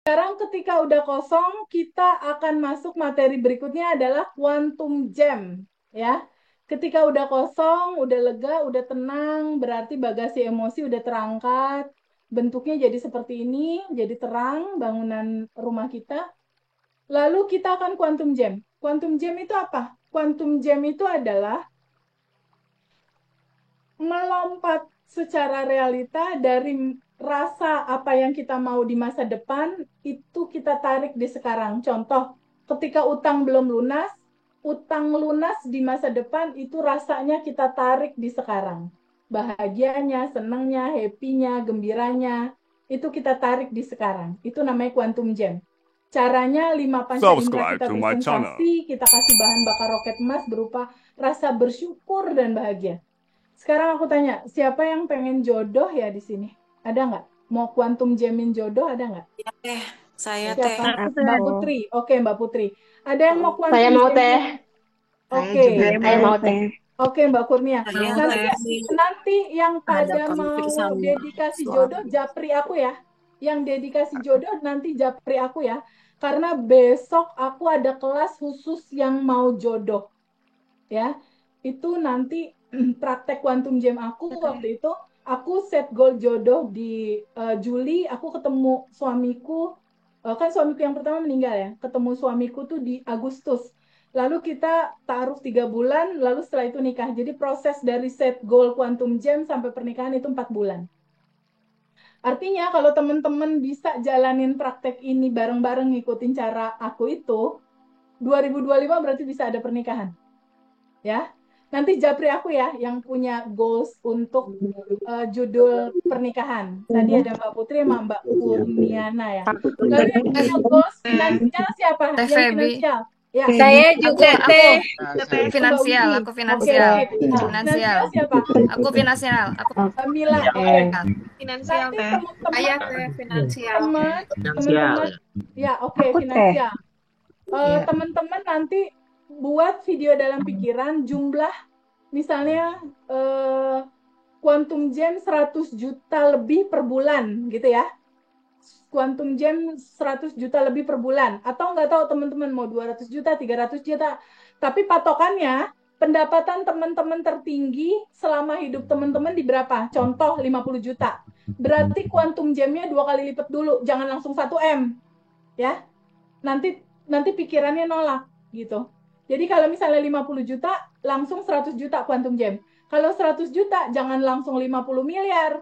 Sekarang ketika udah kosong, kita akan masuk materi berikutnya adalah quantum jam, ya. Ketika udah kosong, udah lega, udah tenang, berarti bagasi emosi udah terangkat. Bentuknya jadi seperti ini, jadi terang bangunan rumah kita. Lalu kita akan quantum jam. Quantum jam itu apa? Quantum jam itu adalah melompat secara realita dari rasa apa yang kita mau di masa depan itu kita tarik di sekarang. Contoh, ketika utang belum lunas, utang lunas di masa depan itu rasanya kita tarik di sekarang. Bahagianya, senangnya, happy-nya, gembiranya, itu kita tarik di sekarang. Itu namanya quantum jam. Caranya 5 panca indera Subscribe kita to my channel. bersensasi, kita kasih bahan bakar roket emas berupa rasa bersyukur dan bahagia. Sekarang aku tanya, siapa yang pengen jodoh ya di sini? Ada nggak? Mau quantum jamin jodoh ada nggak? Ya teh, saya teh. Siapa? Aku. Mbak Putri. Oke, Mbak Putri. Ada yang mau Saya quantum mau teh. jamin? Saya Oke. juga Saya mau teh. Oke, Mbak Kurnia. Saya Nanti teh. nanti yang Ada pada konflik mau sama dedikasi jodoh suami. japri aku ya. Yang dedikasi jodoh nanti japri aku ya. Karena besok aku ada kelas khusus yang mau jodoh. Ya. Itu nanti praktek quantum jam aku waktu itu aku set goal jodoh di Juli, aku ketemu suamiku, kan suamiku yang pertama meninggal ya, ketemu suamiku tuh di Agustus. Lalu kita taruh 3 bulan, lalu setelah itu nikah. Jadi proses dari set goal quantum jam sampai pernikahan itu 4 bulan. Artinya kalau teman-teman bisa jalanin praktek ini bareng-bareng ngikutin cara aku itu, 2025 berarti bisa ada pernikahan. Ya, nanti japri aku ya yang punya goals untuk judul pernikahan. Tadi ada Mbak Putri sama Mbak Kurniana ya. Lalu yang punya goals finansial siapa? Teh Yang Feby. finansial. Ya. Saya juga Aku teh. finansial, Mbak aku Widi. finansial. Oke, sip. Nah, Finansial. finansial siapa? Aku finansial, aku Mbak Mila. Iya. Oke. Finansial Nanti teh. teman-teman Ayah teh finansial. teman-teman ya oke finansial. Iya. Teman-teman nanti buat video dalam pikiran jumlah misalnya quantum jam 100 juta lebih per bulan gitu ya. Quantum jam 100 juta lebih per bulan. Atau nggak tahu teman-teman mau 200 juta, 300 juta. Tapi patokannya pendapatan teman-teman tertinggi selama hidup teman-teman di berapa? Contoh 50 juta. Berarti quantum jamnya 2 kali lipat dulu. Jangan langsung 1 M. Ya. Nanti pikirannya nolak gitu. Jadi kalau misalnya 50 juta, langsung 100 juta quantum jam. Kalau 100 juta, jangan langsung 50 miliar.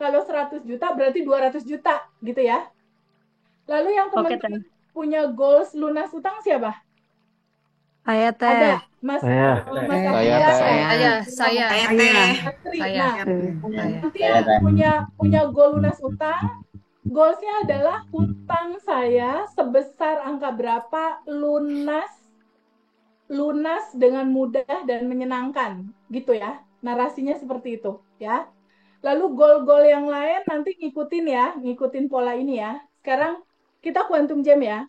Kalau 100 juta berarti 200 juta gitu ya. Lalu yang teman-teman punya goals lunas utang siapa? Saya teh. Ada Mas Mas Saya Arya, Saya. Saya teh. Putri. Saya. Nah, nanti yang punya goal lunas utang, goalsnya adalah utang saya sebesar angka berapa lunas dengan mudah dan menyenangkan gitu ya. Narasinya seperti itu ya. Lalu goal-goal yang lain nanti ngikutin ya, ngikutin pola ini ya. Sekarang kita quantum jam ya.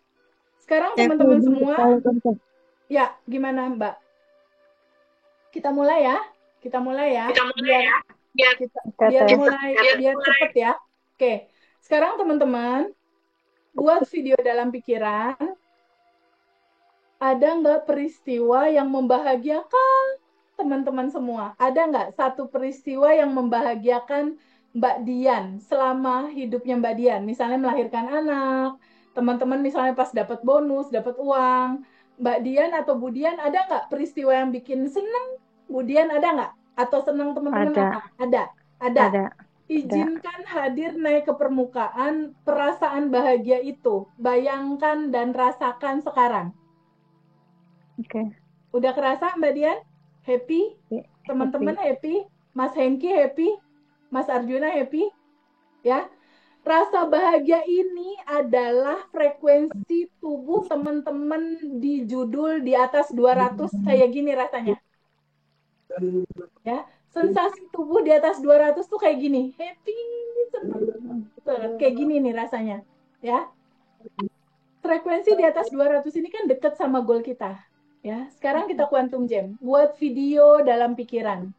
Sekarang teman-teman semua, ya gimana Mbak? Kita mulai ya. Kita mulai ya. Biar cepet ya. Oke. Sekarang teman-teman buat video dalam pikiran. Ada nggak peristiwa yang membahagiakan teman-teman semua? Ada nggak satu peristiwa yang membahagiakan Mbak Dian selama hidupnya Mbak Dian? Misalnya melahirkan anak, teman-teman misalnya pas dapat bonus, dapat uang. Mbak Dian atau Bu Dian ada nggak peristiwa yang bikin seneng? Bu Dian ada nggak? Atau senang teman-teman apa? Ada. Izinkan hadir naik ke permukaan perasaan bahagia itu. Bayangkan dan rasakan sekarang. Oke. Udah kerasa Mbak Dian? Happy? Teman-teman happy? Mas Hengki happy? Mas Arjuna happy? Ya. Rasa bahagia ini adalah frekuensi tubuh teman-teman di judul di atas 200 kayak gini rasanya. Ya. Sensasi tubuh di atas 200 tuh kayak gini. Happy, senang. Kayak gini nih rasanya. Ya. Frekuensi di atas 200 ini kan dekat sama goal kita. Ya, sekarang kita quantum jam. Buat video dalam pikiran.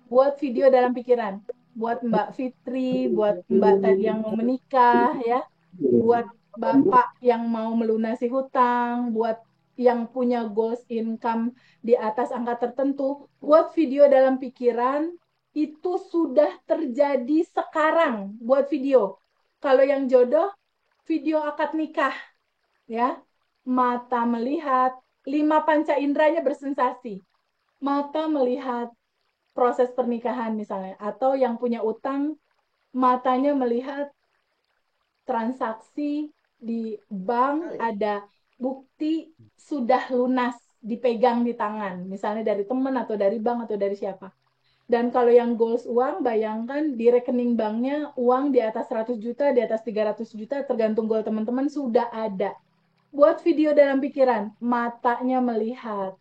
Buat video dalam pikiran. Buat Mbak Fitri, buat Mbak tadi yang mau menikah, ya. Buat Bapak yang mau melunasi hutang, buat yang punya goals income di atas angka tertentu, buat video dalam pikiran itu sudah terjadi sekarang. Buat video. Kalau yang jodoh, video akad nikah, ya. Mata melihat, 5 panca inderanya bersensasi. Mata melihat proses pernikahan misalnya, atau yang punya utang, matanya melihat transaksi di bank, ada bukti sudah lunas dipegang di tangan, misalnya dari teman atau dari bank atau dari siapa. Dan kalau yang goals uang, bayangkan di rekening banknya uang di atas 100 juta, di atas 300 juta, tergantung goal teman-teman sudah ada. Buat video dalam pikiran, matanya melihat.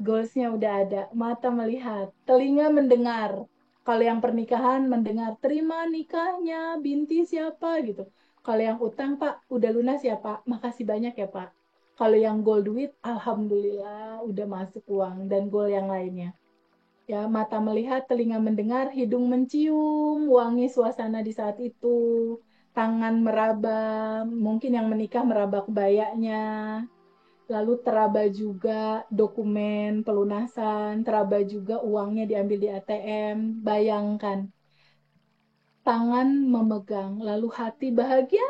Goalsnya udah ada, mata melihat, telinga mendengar. Kalau yang pernikahan mendengar, terima nikahnya, binti siapa gitu. Kalau yang utang, Pak, udah lunas ya Pak, makasih banyak ya Pak. Kalau yang goal duit, Alhamdulillah udah masuk uang, dan goal yang lainnya. Ya, mata melihat, telinga mendengar, hidung mencium, wangi suasana di saat itu, tangan meraba, mungkin yang menikah meraba kebayanya, lalu teraba juga dokumen pelunasan, teraba juga uangnya diambil di ATM. Bayangkan, tangan memegang, lalu hati bahagia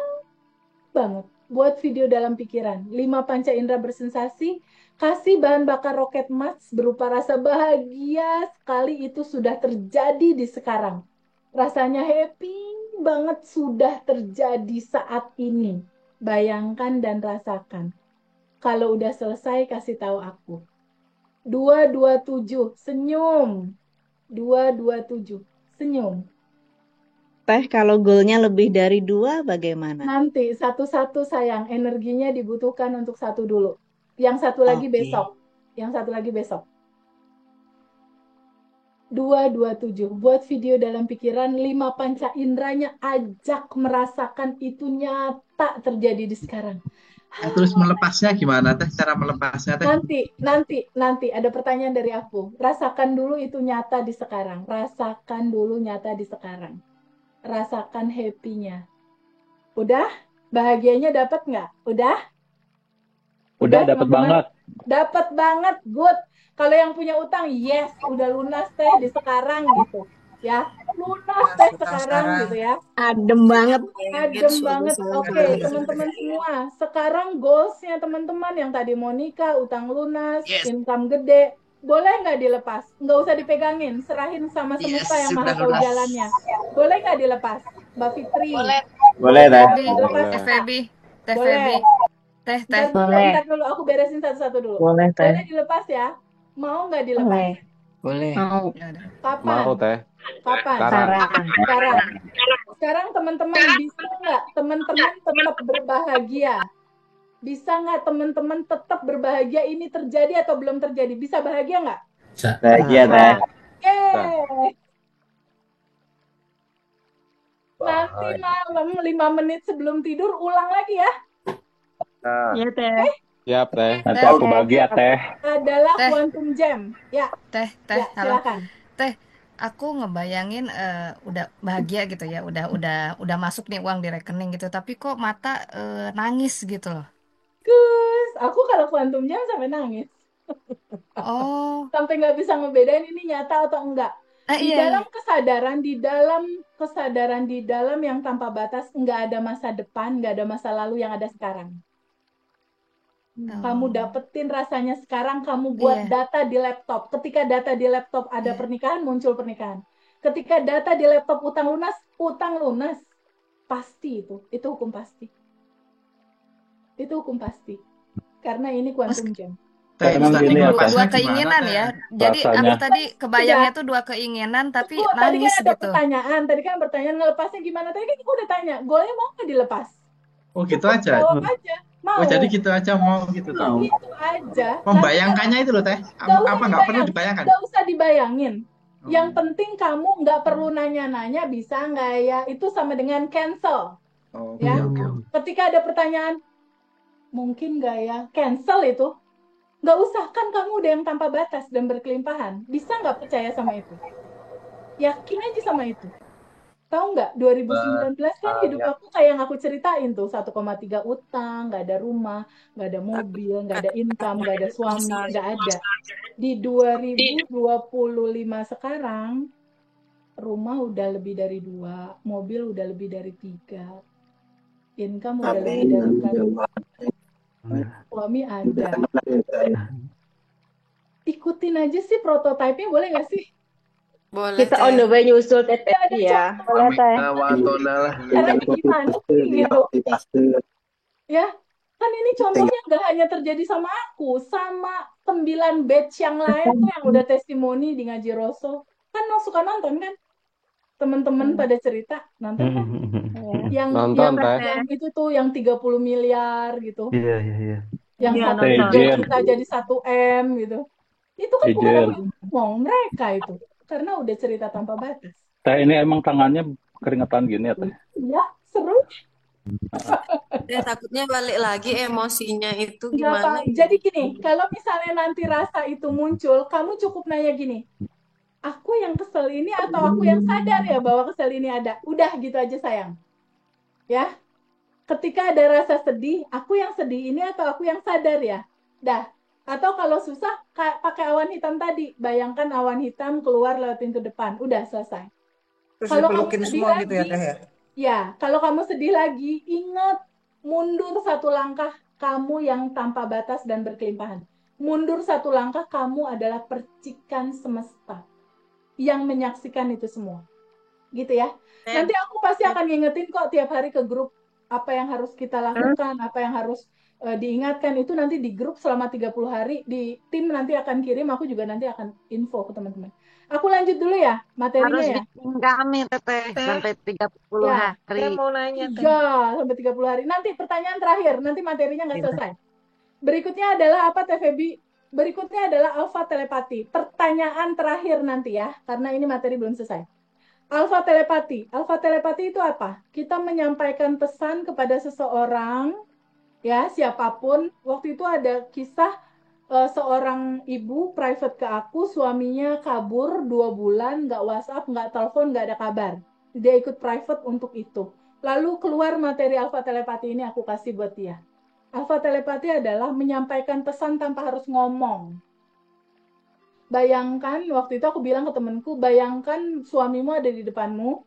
banget. Buat video dalam pikiran. 5 panca indera bersensasi, kasih bahan bakar roket Mars berupa rasa bahagia sekali itu sudah terjadi di sekarang. Rasanya happy banget sudah terjadi saat ini. Bayangkan dan rasakan. Kalau udah selesai, kasih tahu aku. 227, senyum. 227, senyum. Teh, kalau goalnya lebih dari 2, bagaimana? Nanti satu-satu sayang, energinya dibutuhkan untuk satu dulu. Yang satu lagi Oke. besok. Yang satu lagi besok. 227, buat video dalam pikiran, 5 panca inderanya ajak merasakan itu nyata terjadi di sekarang. Terus melepasnya gimana teh? Cara melepasnya teh? Nanti ada pertanyaan dari aku. Rasakan dulu itu nyata di sekarang. Rasakan dulu nyata di sekarang. Rasakan happy-nya. Udah? Bahagianya dapat nggak? Udah? Udah dapat teman-teman? banget. Dapat banget, good. Kalau yang punya utang, yes, udah lunas teh di sekarang gitu. Ya, lunas teh sekarang gitu ya. Adem banget. Adem banget. Oke, teman-teman semua. Sekarang goalsnya teman-teman yang tadi mau nikah, utang lunas, income gede. Boleh nggak dilepas? Nggak usah dipegangin. Serahin sama semesta yang maha tahu jalannya. Boleh nggak dilepas? Mbak Fitri. Boleh teh. Dilepas. Teh Feby, Teh Boleh. Feby, Teh. Bentar dulu, aku beresin satu-satu dulu. Boleh, Teh. Boleh dilepas ya? Mau nggak dilepas? Boleh. Ya udah. Kapan? Mau teh. Kapan? Sekarang. Sekarang teman-teman bisa nggak teman-teman tetap berbahagia? Bisa nggak teman-teman tetap berbahagia? Ini terjadi atau belum terjadi? Bisa bahagia nggak? Bahagia teh. Yeay. Nanti malam 5 menit sebelum tidur ulang lagi ya. Iya, Teh. Siap teh. Nanti Teh. aku bahagia teh. Adalah Teh. Quantum Jam. Ya, Teh, ya halo. silakan. Teh, aku ngebayangin udah bahagia gitu ya, udah masuk nih uang di rekening gitu, tapi kok mata nangis gitu loh. Gus, aku kalau Quantum Jam sampai nangis. Oh, Sampai nggak bisa ngebedain ini nyata atau enggak. Di iya. dalam kesadaran, di dalam yang tanpa batas, nggak ada masa depan, nggak ada masa lalu, yang ada sekarang. Kamu dapetin rasanya sekarang, kamu buat Iya. data di laptop. Ketika data di laptop ada Iya. pernikahan, muncul pernikahan. Ketika data di laptop utang lunas, pasti itu hukum pasti. Itu hukum pasti. Karena ini quantum jam. Teh, Emang tadi gini ya, melepasnya Dua gimana, keinginan Teh? ya. Jadi aku Rasanya. tadi kebayangnya tuh dua keinginan tapi Tunggu, tadi kan nangis ada gitu. pertanyaan ngelepasnya gimana? Tadi kan aku udah tanya, golnya mau nggak dilepas? Oh gitu aja. Jawab aja. Mau. Oh jadi gitu aja mau gitu tahu. Gitu aja. Membayangkannya itu loh Teh. Apa nggak perlu dibayangkan? Nggak usah dibayangin. Oh. Yang penting kamu nggak perlu nanya-nanya bisa nggak ya. Itu sama dengan cancel. Oke, Ya. oke. Ketika ada pertanyaan, mungkin nggak ya? Cancel itu. Nggak usah, kan kamu udah yang tanpa batas dan berkelimpahan. Bisa nggak percaya sama itu? Yakin aja sama itu. Tahu nggak, 2019 kan hidup ya. aku kayak yang aku ceritain tuh, 1,3 utang, nggak ada rumah, nggak ada mobil, nggak ada income, nggak ada suami, Bisa. nggak ada. Di 2025 sekarang, rumah udah lebih dari 2, mobil udah lebih dari 3, income udah lebih dari 4, suami ada. Ikutin aja sih prototipe-nya, boleh nggak sih? Boleh, Kita Teh. on the way nyusul Teteh Nggak ada ya. contoh Boleh Teh. Watona lah. caranya gimana sih gitu. Ya, kan ini contohnya nggak hanya terjadi sama aku, sama 9 batch yang lain tuh yang udah testimoni di Ngaji Roso. Kan lo suka nonton kan? Teman-teman pada cerita, nonton kan? Yang Nonton, Teh. yang itu tuh yang 30 miliar gitu. Iya. Yang Iya, satu nonton. batch Izin. kita jadi 1 M gitu. Itu kan bukan aku Izin. yang ngomong, mereka itu. Karena udah cerita tanpa batas. Teh, ini emang tangannya keringetan gini ya, Teh? Ya, seru. Takutnya balik lagi emosinya itu Nggak gimana apa. gitu. Jadi gini, kalau misalnya nanti rasa itu muncul, kamu cukup nanya gini, aku yang kesel ini atau aku yang sadar ya bahwa kesel ini ada? Udah gitu aja sayang. Ya, ketika ada rasa sedih, aku yang sedih ini atau aku yang sadar ya? Dah. Atau kalau susah, pakai awan hitam tadi. Bayangkan awan hitam keluar lewat pintu depan. Udah selesai. Terus Kalau kamu dipelukin sedih semua gitu ya, lagi, Teh ya? ya, kalau kamu sedih lagi, ingat mundur 1 langkah, kamu yang tanpa batas dan berkelimpahan. Mundur 1 langkah, kamu adalah percikan semesta yang menyaksikan itu semua. Gitu ya. Nanti aku pasti akan ngingetin kok tiap hari ke grup apa yang harus kita lakukan, apa yang harus diingatkan. Itu nanti di grup selama 30 hari, di tim nanti akan kirim, aku juga nanti akan info ke teman-teman. Aku lanjut dulu ya materinya Harus ya. bikin kami Teteh sampai 30 Ya, hari. Saya mau nanya Teh. iya, sampai 30 hari. Nanti pertanyaan terakhir, nanti materinya nggak selesai. Berikutnya adalah apa, Teh Febi? Berikutnya adalah alfa telepati. Pertanyaan terakhir nanti ya, karena ini materi belum selesai. Alfa telepati. Alfa telepati itu apa? Kita menyampaikan pesan kepada seseorang, ya, siapapun. Waktu itu ada kisah seorang ibu private ke aku, suaminya kabur 2 bulan, nggak WhatsApp, nggak telepon, nggak ada kabar. Dia ikut private untuk itu. Lalu keluar materi alfa telepati ini aku kasih buat dia. Alfa telepati adalah menyampaikan pesan tanpa harus ngomong. Bayangkan, waktu itu aku bilang ke temenku, bayangkan suamimu ada di depanmu,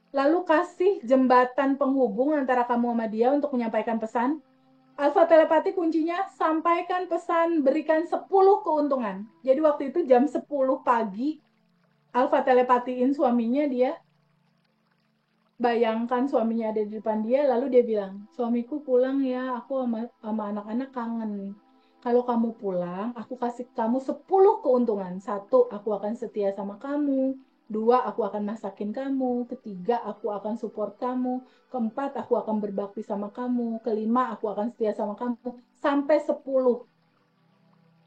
lalu kasih jembatan penghubung antara kamu sama dia untuk menyampaikan pesan. Alfa telepati kuncinya sampaikan pesan, berikan 10 keuntungan. Jadi waktu itu jam 10 pagi, alfa telepatiin suaminya dia. Bayangkan suaminya ada di depan dia, lalu dia bilang, suamiku pulang ya, aku sama anak-anak kangen. Kalau kamu pulang, aku kasih kamu 10 keuntungan. 1, aku akan setia sama kamu. 2, aku akan masakin kamu. 3, aku akan support kamu. 4, aku akan berbakti sama kamu. 5, aku akan setia sama kamu. Sampai 10.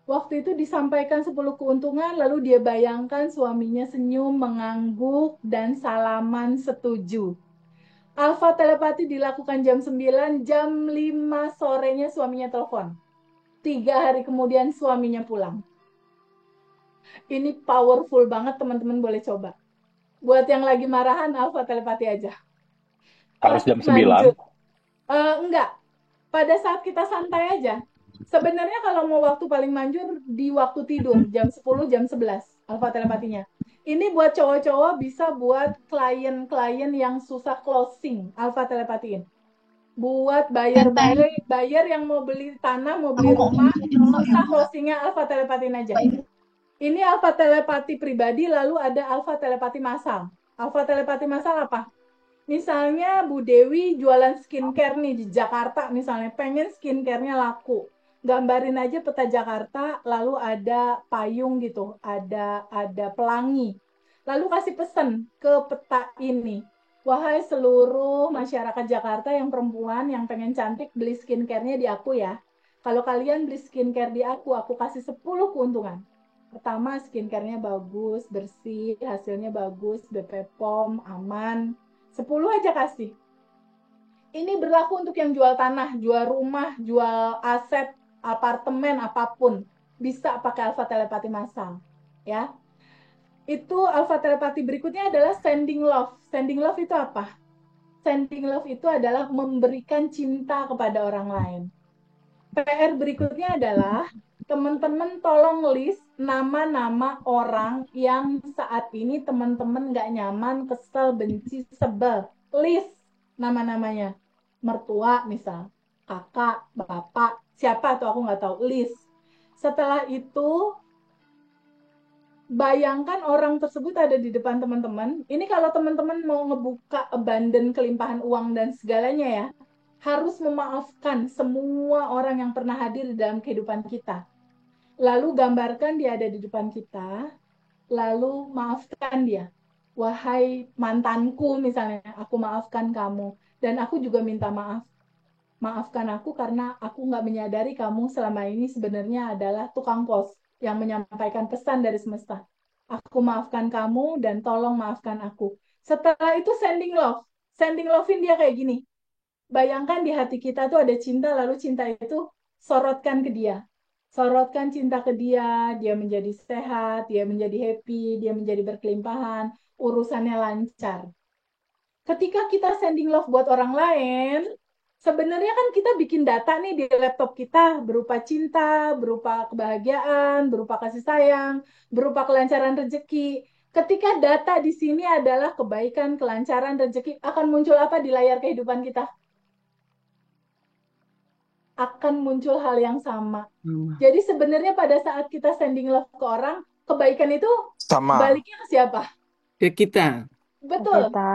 Waktu itu disampaikan 10 keuntungan, lalu dia bayangkan suaminya senyum, mengangguk, dan salaman setuju. Alfa telepati dilakukan jam 9, jam 5 sorenya suaminya telepon. 3 hari kemudian suaminya pulang. Ini powerful banget, teman-teman boleh coba. Buat yang lagi marahan, alfa telepati aja. Harus jam 9. Lanjut. Enggak. Pada saat kita santai aja. Sebenarnya kalau mau waktu paling manjur di waktu tidur, jam 10, jam 11, alfa telepatinya. Ini buat cowok-cowok, bisa buat klien-klien yang susah closing, alfa telepatiin. Buat buyer yang mau beli tanah, mau beli rumah, susah closingnya, alfa telepatiin aja. Ini alfa telepati pribadi, lalu ada alfa telepati massal. Alfa telepati massal apa? Misalnya Bu Dewi jualan skincare nih di Jakarta, misalnya pengen skincare-nya laku. Gambarin aja peta Jakarta, lalu ada payung gitu, ada pelangi. Lalu kasih pesan ke peta ini. Wahai seluruh masyarakat Jakarta yang perempuan yang pengen cantik, beli skincare-nya di aku ya. Kalau kalian beli skincare di aku kasih 10 keuntungan. Pertama, skincare-nya bagus, bersih, hasilnya bagus, BP POM, aman. 10 aja kasih. Ini berlaku untuk yang jual tanah, jual rumah, jual aset, apartemen, apapun. Bisa pakai alfa telepati massal. Ya. Itu alpha telepati berikutnya adalah sending love. Sending love itu apa? Sending love itu adalah memberikan cinta kepada orang lain. PR berikutnya adalah teman-teman tolong list nama-nama orang yang saat ini teman-teman nggak nyaman, kesel, benci, sebel. List nama-namanya. Mertua misal, kakak, bapak, siapa tuh aku nggak tahu. List. Setelah itu bayangkan orang tersebut ada di depan teman-teman. Ini kalau teman-teman mau ngebuka abundant kelimpahan uang dan segalanya ya, harus memaafkan semua orang yang pernah hadir di dalam kehidupan kita. Lalu gambarkan dia ada di depan kita, lalu maafkan dia. Wahai mantanku misalnya, aku maafkan kamu. Dan aku juga minta maaf. Maafkan aku karena aku nggak menyadari kamu selama ini sebenarnya adalah tukang pos yang menyampaikan pesan dari semesta. Aku maafkan kamu dan tolong maafkan aku. Setelah itu sending love. Sending love-in dia kayak gini. Bayangkan di hati kita tuh ada cinta, lalu cinta itu sorotkan ke dia. Sorotkan cinta ke dia, dia menjadi sehat, dia menjadi happy, dia menjadi berkelimpahan, urusannya lancar. Ketika kita sending love buat orang lain, sebenarnya kan kita bikin data nih di laptop kita berupa cinta, berupa kebahagiaan, berupa kasih sayang, berupa kelancaran rezeki. Ketika data di sini adalah kebaikan, kelancaran rezeki, akan muncul apa di layar kehidupan kita? Akan muncul hal yang sama. Jadi sebenarnya pada saat kita sending love ke orang, kebaikan itu Sama baliknya ke siapa? ke kita. Betul. Kita.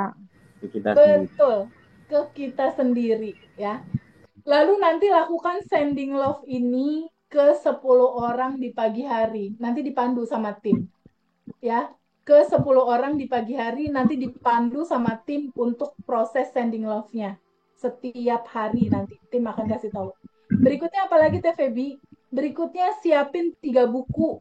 Kita sendiri. Betul, ke kita sendiri ya. Lalu nanti lakukan sending love ini ke 10 orang di pagi hari. Nanti dipandu sama tim. Ya, ke 10 orang di pagi hari nanti dipandu sama tim untuk proses sending love-nya. Setiap hari nanti tim akan kasih tahu. Berikutnya apalagi Teh Febi? Berikutnya siapin 3 buku.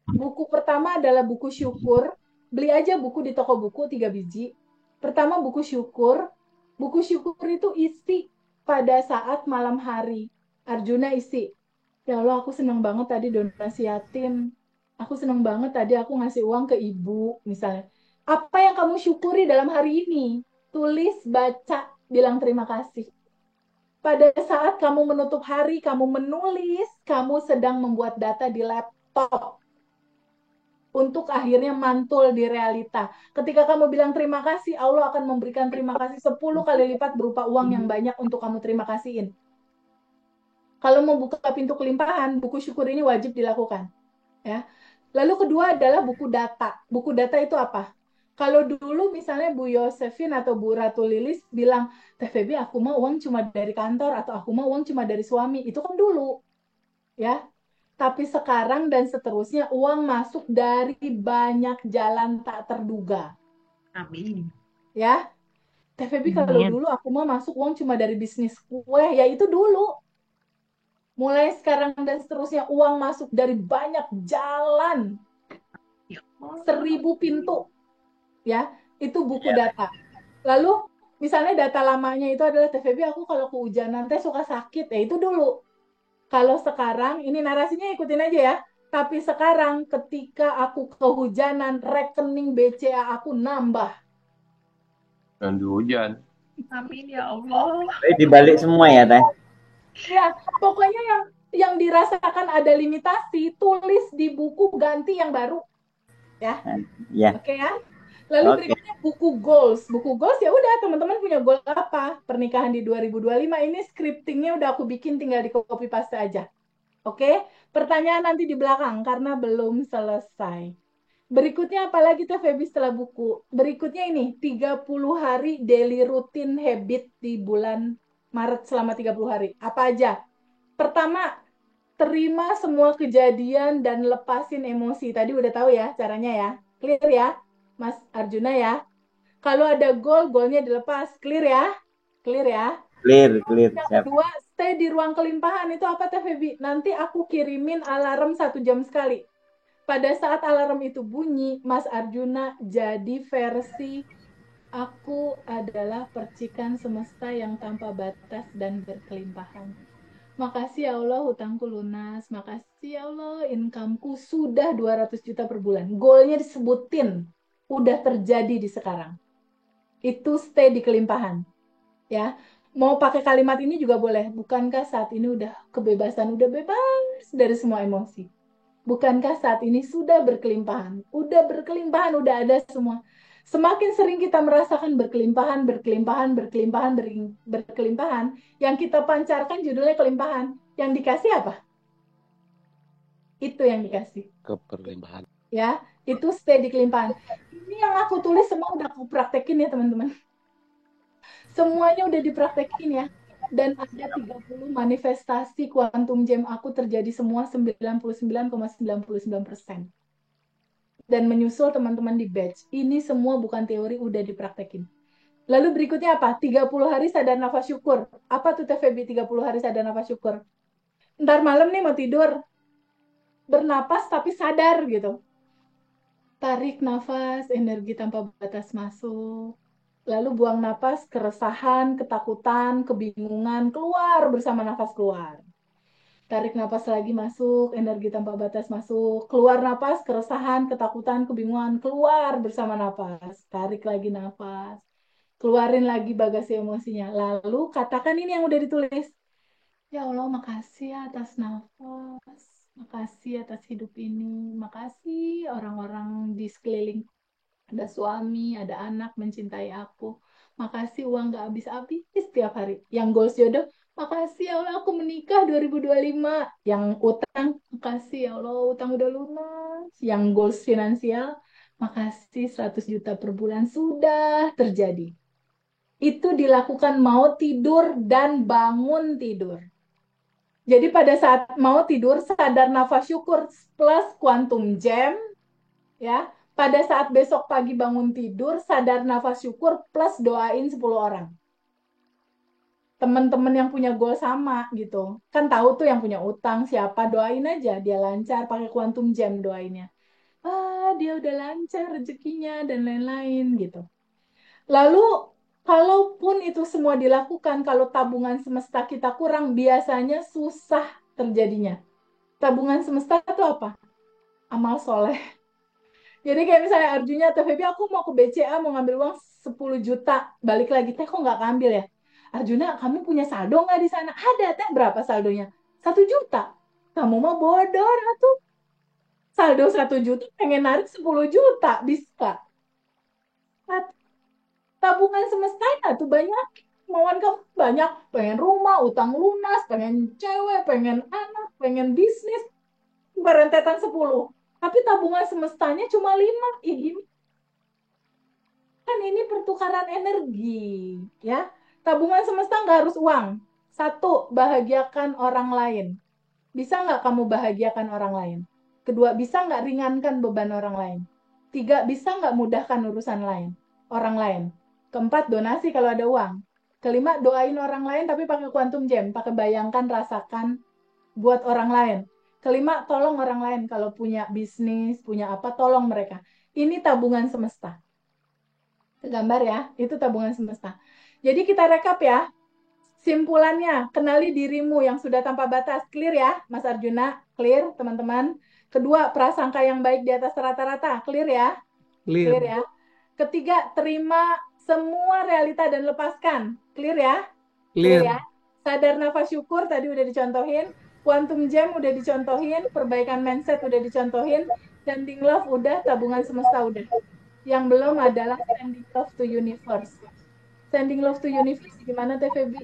Buku pertama adalah buku syukur. Beli aja buku di toko buku 3 biji. Pertama buku syukur. Buku syukur itu isi pada saat malam hari. Arjuna isi. Ya Allah, aku seneng banget tadi donasi yatim. Aku seneng banget tadi aku ngasih uang ke ibu, misalnya. Apa yang kamu syukuri dalam hari ini? Tulis, baca, bilang terima kasih. Pada saat kamu menutup hari, kamu menulis, kamu sedang membuat data di laptop untuk akhirnya mantul di realita. Ketika kamu bilang terima kasih, Allah akan memberikan terima kasih 10 kali lipat berupa uang yang banyak untuk kamu terima kasihin. Kalau mau buka pintu kelimpahan, buku syukur ini wajib dilakukan. Ya. Lalu kedua adalah buku data. Buku data itu apa? Kalau dulu misalnya Bu Yosefin atau Bu Ratu Lilis bilang, Teh Febi aku mau uang cuma dari kantor atau aku mau uang cuma dari suami. Itu kan dulu. Ya. Tapi sekarang dan seterusnya uang masuk dari banyak jalan tak terduga. Amin. Ya. Teh Febi kalau Amin. dulu aku mau masuk uang cuma dari bisnis kue, ya itu dulu. Mulai sekarang dan seterusnya uang masuk dari banyak jalan. 1000 pintu. Ya, itu buku data. Lalu misalnya data lamanya itu adalah Teh Febi aku kalau kehujanan teh suka sakit, ya itu dulu. Kalau sekarang, ini narasinya ikutin aja ya. Tapi sekarang ketika aku kehujanan, rekening BCA aku nambah. Dan hujan. Amin ya Allah. Dibalik semua ya, Teh. Ya, pokoknya yang dirasakan ada limitasi, tulis di buku ganti yang baru. Ya. Ya. Oke ya. Lalu berikutnya buku goals. Buku goals ya udah teman-teman punya goal apa? Pernikahan di 2025 ini scriptingnya udah aku bikin tinggal di copy paste aja. Oke? Pertanyaan nanti di belakang karena belum selesai. Berikutnya apalagi Teh Febi setelah buku? Berikutnya ini 30 hari daily routine habit di bulan Maret selama 30 hari. Apa aja? Pertama, terima semua kejadian dan lepasin emosi. Tadi udah tahu ya caranya ya. Clear ya? Mas Arjuna ya. Kalau ada goal, goalnya dilepas. Clear ya? Clear ya? Clear. Yang kedua, stay di ruang kelimpahan. Itu apa Teh Febi? Nanti aku kirimin alarm 1 jam sekali. Pada saat alarm itu bunyi, Mas Arjuna jadi versi aku adalah percikan semesta yang tanpa batas dan berkelimpahan. Makasih ya Allah hutangku lunas. Makasih ya Allah incomeku sudah 200 juta per bulan. Goalnya disebutin. Udah terjadi di sekarang. Itu stay di kelimpahan. Ya, mau pakai kalimat ini juga boleh. Bukankah saat ini udah kebebasan, udah bebas dari semua emosi? Bukankah saat ini sudah berkelimpahan? Udah berkelimpahan, udah ada semua. Semakin sering kita merasakan berkelimpahan, berkelimpahan, berkelimpahan, berkelimpahan, yang kita pancarkan judulnya kelimpahan. Yang dikasih apa? Itu yang dikasih. Keberlimpahan. Ya, itu stay di kelimpahan. Ini yang aku tulis semua udah aku praktekin ya teman-teman. Semuanya udah dipraktekin ya. Dan ada 30 manifestasi quantum gem aku terjadi semua 99,99%. Dan menyusul teman-teman di batch. Ini semua bukan teori, udah dipraktekin. Lalu berikutnya apa? 30 hari sadar nafas syukur. Apa tuh TVB 30 hari sadar nafas syukur? Ntar malam nih mau tidur. Bernapas tapi sadar gitu. Tarik nafas, energi tanpa batas masuk. Lalu buang napas, keresahan, ketakutan, kebingungan, keluar bersama nafas keluar. Tarik napas lagi masuk, energi tanpa batas masuk. Keluar napas, keresahan, ketakutan, kebingungan, keluar bersama napas. Tarik lagi napas. Keluarin lagi bagasi emosinya. Lalu katakan ini yang udah ditulis. Ya Allah, makasih ya atas nafas. Makasih atas hidup ini. Makasih orang-orang di sekeliling, ada suami, ada anak mencintai aku. Makasih uang gak habis-habis setiap hari. Yang goals jodoh, makasih ya Allah aku menikah 2025. Yang utang, makasih ya Allah utang udah lunas. Yang goals finansial, makasih 100 juta per bulan sudah terjadi. Itu dilakukan mau tidur dan bangun tidur. Jadi pada saat mau tidur sadar nafas syukur plus quantum gem, ya. Pada saat besok pagi bangun tidur, sadar nafas syukur plus doain 10 orang. Teman-teman yang punya goal sama gitu. Kan tahu tuh yang punya utang siapa, doain aja. Dia lancar pakai quantum gem doainnya. Dia udah lancar rezekinya dan lain-lain gitu. Lalu, kalaupun itu semua dilakukan, kalau tabungan semesta kita kurang, biasanya susah terjadinya. Tabungan semesta itu apa? Amal soleh. Jadi kayak misalnya Arjunya atau Feby, aku mau ke BCA mau ngambil uang 10 juta. Balik lagi, teh kok nggak ngambil ya? Arjuna, kamu punya saldo nggak di sana? Ada, teh berapa saldonya? 1 juta. Kamu mah bodoh, Ratu. Saldo 1 juta, pengen narik 10 juta. Bisa. Tabungan semestanya tuh banyak. Kemauan kamu banyak. Pengen rumah, utang lunas, pengen cewek, pengen anak, pengen bisnis. Berentetan 10. Tapi tabungan semestanya cuma 5. Ih, gini kan ini pertukaran energi, ya. Tabungan semesta nggak harus uang. Satu, bahagiakan orang lain. Bisa nggak kamu bahagiakan orang lain? Kedua, bisa nggak ringankan beban orang lain? Tiga, bisa nggak mudahkan urusan lain, orang lain? Keempat, donasi kalau ada uang. Kelima, doain orang lain tapi pakai quantum gem, pakai bayangkan, rasakan, buat orang lain. Kelima, tolong orang lain kalau punya bisnis, punya apa, tolong mereka. Ini tabungan semesta. Gambar ya, itu tabungan semesta. Jadi kita rekap ya. Simpulannya, kenali dirimu yang sudah tanpa batas. Clear ya, Mas Arjuna? Clear, teman-teman? Kedua, prasangka yang baik di atas rata-rata. Clear ya? Clear ya. Ketiga, terima semua realita dan lepaskan. Clear ya? Clear ya. Sadar nafas syukur tadi udah dicontohin. Quantum gem udah dicontohin. Perbaikan mindset udah dicontohin. Sending love udah, tabungan semesta udah. Yang belum adalah sending love to universe. Sending love to universe gimana TVB?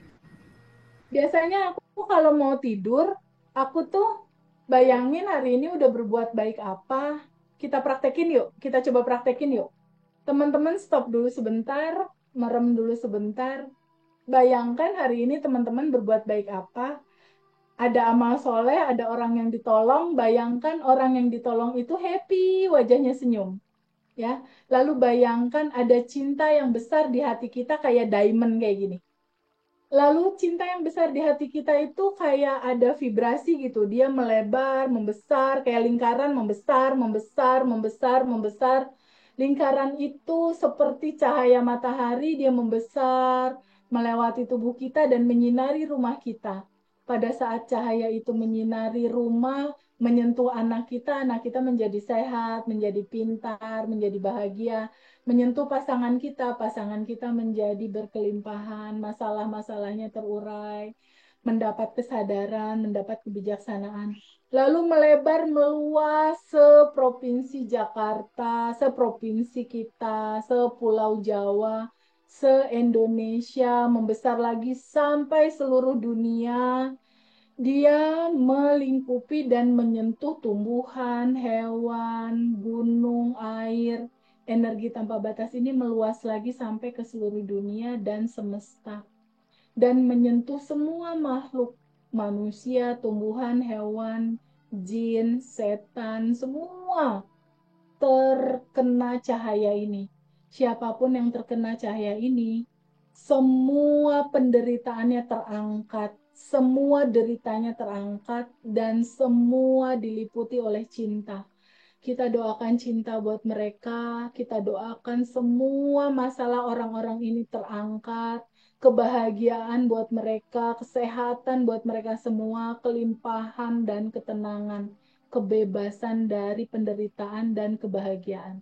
Biasanya aku kalau mau tidur, aku tuh bayangin hari ini udah berbuat baik apa. Kita praktekin yuk, kita coba praktekin yuk. Teman-teman stop dulu sebentar, merem dulu sebentar. Bayangkan hari ini teman-teman berbuat baik apa. Ada amal soleh, ada orang yang ditolong. Bayangkan orang yang ditolong itu happy, wajahnya senyum. Ya, lalu bayangkan ada cinta yang besar di hati kita kayak diamond kayak gini. Lalu cinta yang besar di hati kita itu kayak ada vibrasi gitu. Dia melebar, membesar, kayak lingkaran membesar, membesar, membesar, membesar. Lingkaran itu seperti cahaya matahari, dia membesar, melewati tubuh kita dan menyinari rumah kita. pada saat cahaya itu menyinari rumah, menyentuh anak kita menjadi sehat, menjadi pintar, menjadi bahagia. Menyentuh pasangan kita menjadi berkelimpahan, masalah-masalahnya terurai, mendapat kesadaran, mendapat kebijaksanaan. Lalu melebar meluas seprovinsi Jakarta, seprovinsi kita, sepulau Jawa, se-Indonesia, membesar lagi sampai seluruh dunia. Dia melingkupi dan menyentuh tumbuhan, hewan, gunung, air. Energi tanpa batas ini meluas lagi sampai ke seluruh dunia dan semesta. Dan menyentuh semua makhluk, manusia, tumbuhan, hewan, jin, setan, semua terkena cahaya ini. Siapapun yang terkena cahaya ini, semua penderitaannya terangkat, semua deritanya terangkat, dan semua diliputi oleh cinta. Kita doakan cinta buat mereka, kita doakan semua masalah orang-orang ini terangkat, kebahagiaan buat mereka, kesehatan buat mereka semua, kelimpahan dan ketenangan, kebebasan dari penderitaan dan kebahagiaan.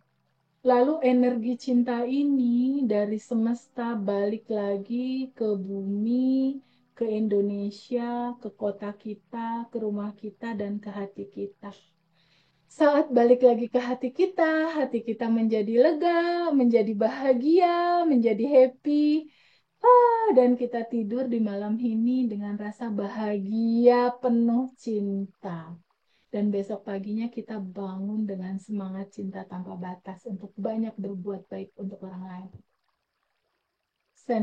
Lalu energi cinta ini dari semesta balik lagi ke bumi, ke Indonesia, ke kota kita, ke rumah kita, dan ke hati kita. Saat balik lagi ke hati kita menjadi lega, menjadi bahagia, menjadi happy. Dan kita tidur di malam ini dengan rasa bahagia penuh cinta. Dan besok paginya kita bangun dengan semangat cinta tanpa batas untuk banyak berbuat baik untuk orang lain.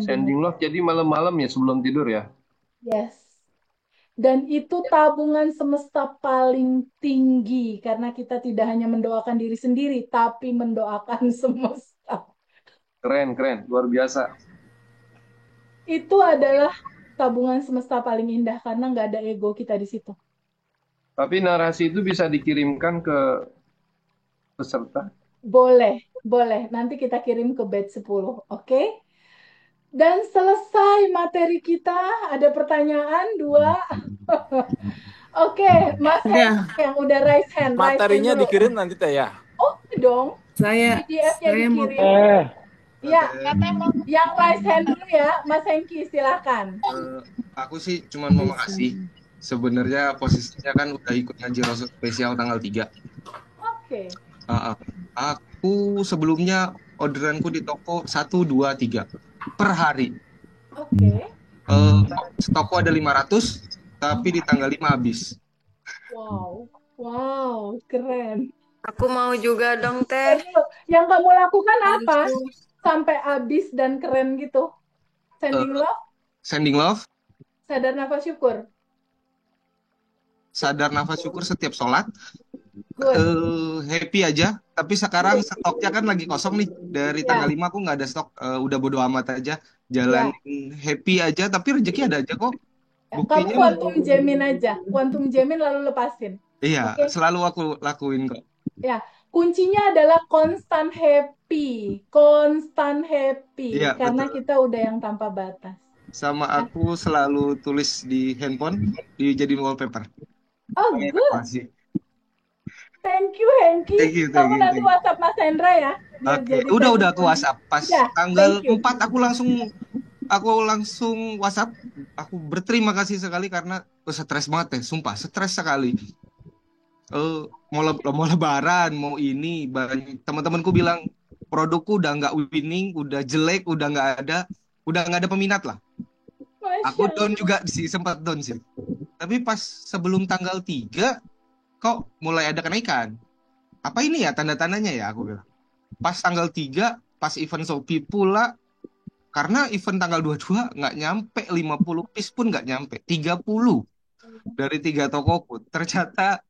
Sending love jadi malam-malam ya sebelum tidur ya? Yes. Dan itu tabungan semesta paling tinggi karena kita tidak hanya mendoakan diri sendiri, tapi mendoakan semesta. Keren, luar biasa. Itu adalah tabungan semesta paling indah karena nggak ada ego kita di situ. Tapi narasi itu bisa dikirimkan ke peserta? Boleh. Nanti kita kirim ke batch 10, oke? Dan selesai materi kita. Ada pertanyaan 2? Oke, Mas Henry yang udah raise hand. Materinya raise hand dikirim nanti Teh ya? Oh, dong. PDF-nya dikirim. Ya, yang raise hand dulu ya, Mas Hengki, silakan. Aku sih cuma mau makasih. Sebenarnya posisinya kan udah ikut ngaji Rasul spesial tanggal 3. Oke. Aku sebelumnya orderanku di toko 1, 2, 3 per hari. Oke. Stokku ada 500, tapi di tanggal 5 habis. Wow, keren. Aku mau juga dong, Teh. Yang kamu lakukan apa? Sampai habis dan keren gitu. Sending love? Sending love. Sadar nafas syukur. Sadar nafas syukur setiap sholat. Happy aja. Tapi sekarang stoknya kan lagi kosong nih. Dari tanggal 5 aku nggak ada stok. Udah bodo amat aja. Jalan happy aja. Tapi rezeki ada aja kok. Buktinya, kamu quantum jamin aja. Quantum jamin lalu lepasin. Iya, selalu aku lakuin kok. Ya, kuncinya adalah constant happy. Iya, karena betul. Kita udah yang tanpa batas. Sama aku selalu tulis di handphone, dijadiin wallpaper. Oh, good. Thank you, Hengki. Kamu nanti WhatsApp Mas Hendra ya. Oke, udah aku WhatsApp. Pas tanggal 4 aku langsung WhatsApp. Aku berterima kasih sekali karena stres banget ya, sumpah stres sekali. Mau lebaran, mau ini, teman-temanku bilang produkku udah nggak winning, udah jelek, udah nggak ada peminat lah. Aku down juga sih, sempat down sih. Tapi pas sebelum tanggal 3 kok mulai ada kenaikan. Apa ini ya tanda-tandanya ya, aku bilang. Pas tanggal 3, pas event Shopee pula, karena event tanggal 22 nggak nyampe 50 piece pun nggak nyampe 30 dari 3 tokoku. Ternyata